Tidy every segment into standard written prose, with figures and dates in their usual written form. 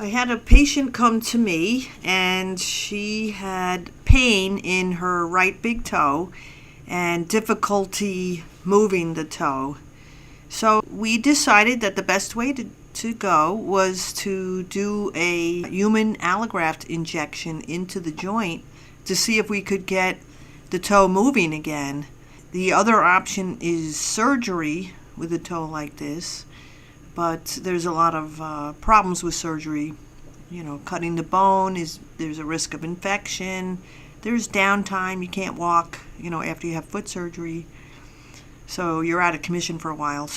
I had a patient come to me and she had pain in her right big toe and difficulty moving the toe. So we decided that the best way to go was to do a human allograft injection into the joint to see if we could get the toe moving again. The other option is surgery with a toe like this, but there's a lot of problems with surgery. You know, cutting the bone there's a risk of infection. There's downtime. You can't walk, after you have foot surgery. So you're out of commission for a while.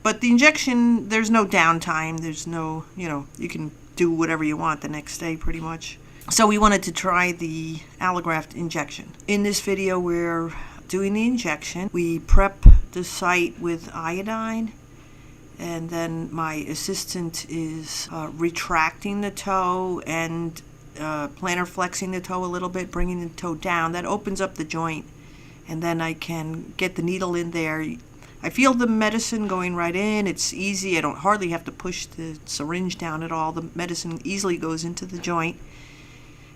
But the injection, there's no downtime. There's no, you can do whatever you want the next day pretty much. So we wanted to try the allograft injection. In this video, we're doing the injection. We prep the site with iodine, and then my assistant is retracting the toe and plantar flexing the toe a little bit, bringing the toe down. That opens up the joint, and then I can get the needle in there. I feel the medicine going right in. It's easy. I don't hardly have to push the syringe down at all. The medicine easily goes into the joint.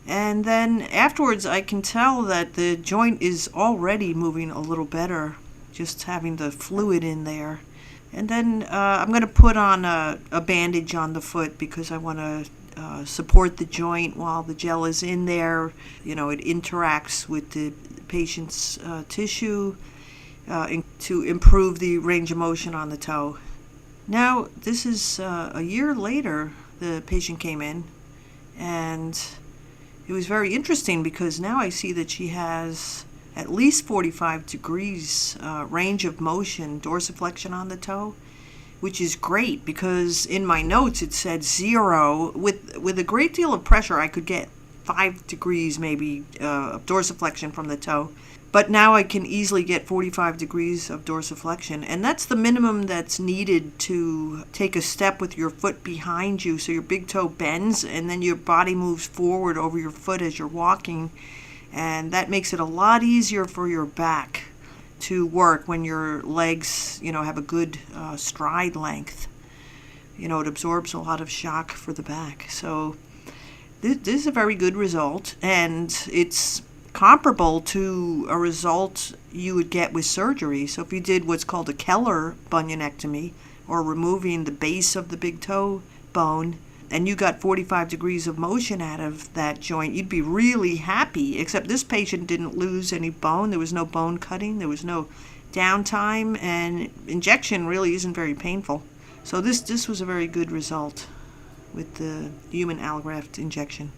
And then afterwards, I can tell that the joint is already moving a little better, just having the fluid in there. And then I'm going to put on a bandage on the foot because I want to support the joint while the gel is in there. It interacts with the patient's tissue to improve the range of motion on the toe. Now, this is a year later, the patient came in, and it was very interesting because now I see that she has at least 45 degrees range of motion, dorsiflexion on the toe, which is great because in my notes it said 0. With a great deal of pressure, I could get 5 degrees maybe of dorsiflexion from the toe. But now I can easily get 45 degrees of dorsiflexion, and that's the minimum that's needed to take a step with your foot behind you so your big toe bends and then your body moves forward over your foot as you're walking, and that makes it a lot easier for your back to work when your legs, have a good stride length. It absorbs a lot of shock for the back. So this is a very good result, and it's comparable to a result you would get with surgery. So if you did what's called a Keller bunionectomy, or removing the base of the big toe bone, and you got 45 degrees of motion out of that joint, you'd be really happy, except this patient didn't lose any bone. There was no bone cutting. There was no downtime, and injection really isn't very painful. So this was a very good result with the human allograft injection.